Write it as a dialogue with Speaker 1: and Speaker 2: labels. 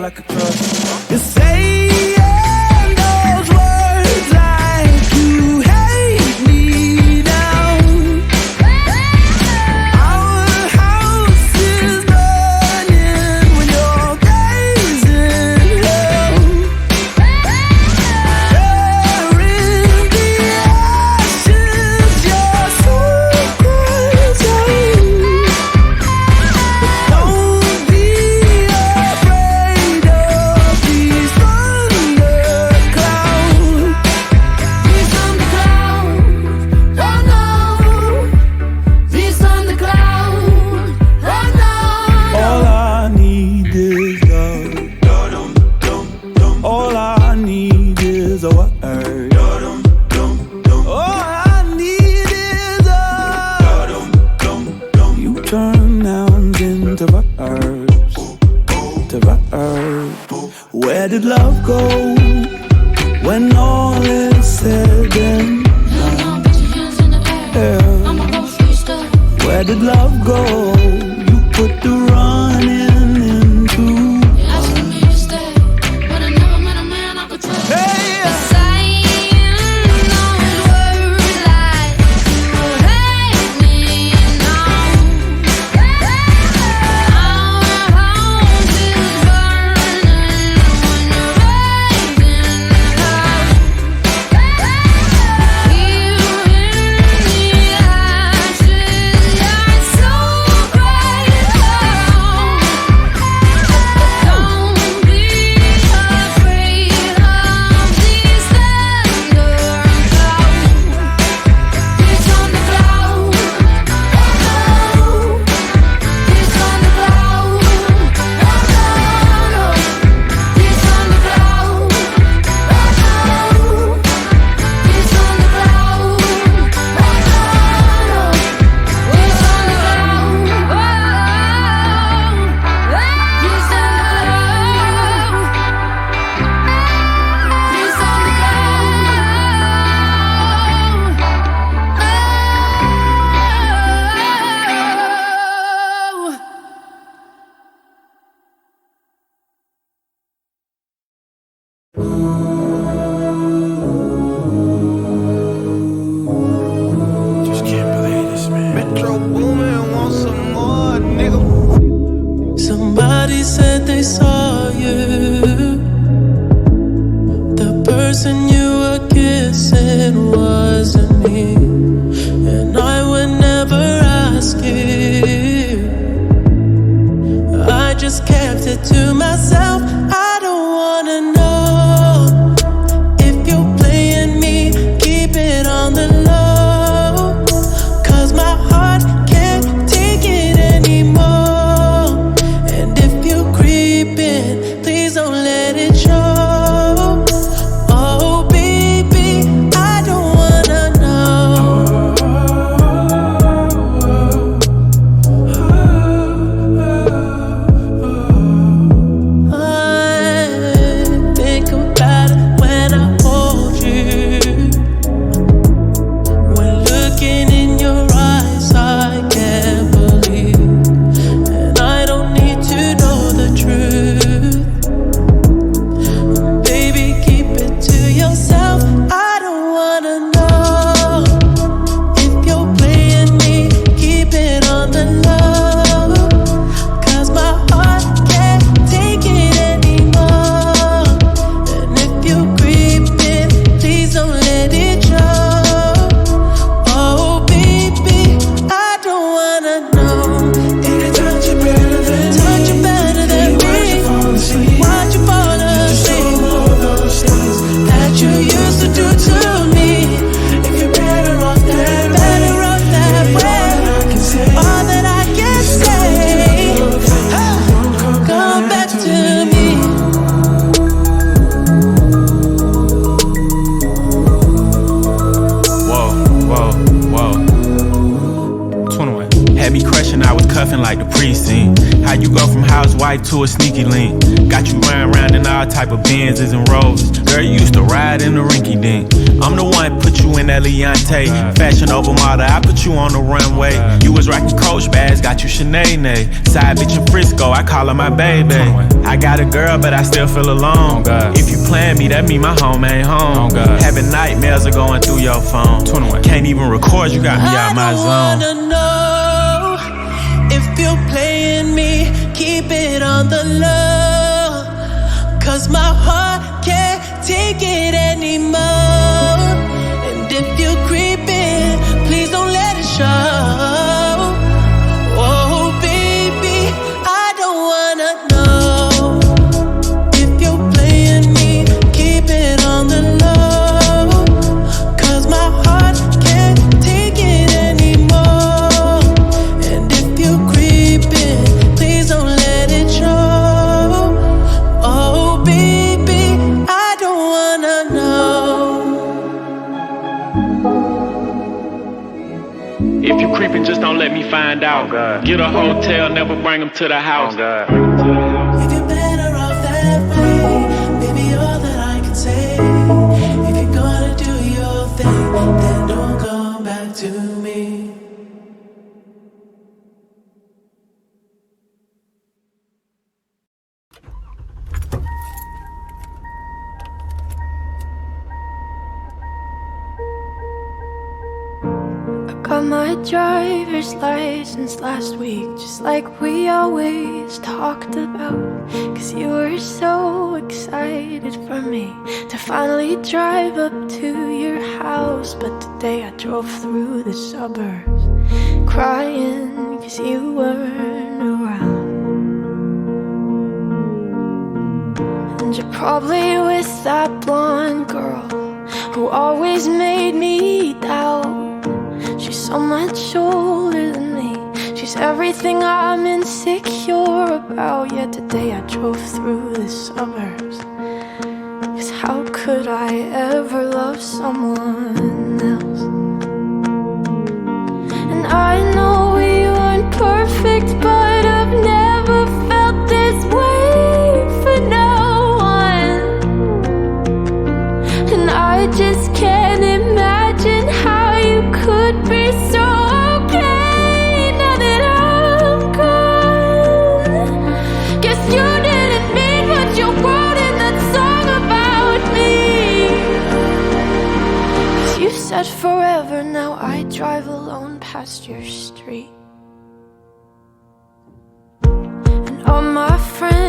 Speaker 1: like a crush. You're saying those words like you hate me now. Our house is burning when you're gazing hell. There in the ashes, you're so crazy. Don't be afraid of these thunderclouds. These thunderclouds, oh no. These thunderclouds, oh no. All I need is love. All I need is a word. All I need is a. You turn nouns into verbs. To verbs. Where did love go when all is said and done? Yeah. Where did love go? You put the running into. Hey, just can't believe this, man. Metro Boomin want some more, nigga.
Speaker 2: Somebody said they saw you. The person you were kissing wasn't me, and I would never ask you. I just kept it to myself. I don't wanna know if you're playing me. Keep it on the low, 'cause my heart can't take it anymore. And if you're creeping, please don't let it show. Oh baby, I don't wanna know. I think about it when I hold you. When looking in your eyes, I can't believe. And I don't need to know the truth. Baby, keep it to yourself. I don't wanna know if you're playing me. Keep it on the low, 'cause my heart can't take it anymore. And if you're creeping, please don't let it show. Oh baby, I don't wanna know.
Speaker 1: Did I touch you better than
Speaker 2: Touch you better than me.
Speaker 1: Watch you fall asleep.
Speaker 2: Watch you fall asleep.
Speaker 1: All those things
Speaker 2: That you used to do to me.
Speaker 1: if you're better off that way.
Speaker 2: Better off that way.
Speaker 1: All I can say,
Speaker 2: All that I can say, come back to me.
Speaker 3: Whoa, whoa, whoa. 21. Had me crushing, I was cuffing like the precinct. How you go from housewife to a sneaky link? Got you running around in all type of Benzes and Rolls. Girl, you used to ride in the rinky dink. I'm the one put you in that Leontay. Fashion over model, I put you on the runway. You was rocking Coach bags, got you Sinead. Side bitch in Frisco, I call her my baby. I got a girl, but I still feel alone. If you plan me, that mean my home ain't home. Having nightmares are going through your phone. Can't even record, you got me out my zone.
Speaker 2: I don't wanna know if you're playing me, keep it on the low. Cause my heart can't take it anymore. And if you're creeping, please don't let it show. Oh baby, I don't wanna know if you're playing me, keep it on the low. Cause my heart can't take it anymore. And if you're creeping, please don't let it show. Oh baby, I don't wanna know.
Speaker 3: If you creeping, just don't let me find out. Get a hotel, never bring them to the house.
Speaker 2: If you're better off that way, baby, all that I can say. If you're gonna do your thing, then don't come back to me.
Speaker 4: Got my driver's license last week, just like we always talked about. Cause you were so excited for me to finally drive up to your house. But today I drove through the suburbs crying cause you weren't around. And you're probably with that blonde girl who always made me doubt. She's so much older than me. She's everything I'm insecure about. Yet today I drove through the suburbs. Cause how could I ever love someone else? And I know we weren't perfect, but I've never felt this way for no one. And I just can't imagine how you could be so okay now that I'm gone. Guess you didn't mean what you wrote in that song about me. Cause you said forever, now I drive alone past your street. And all my friends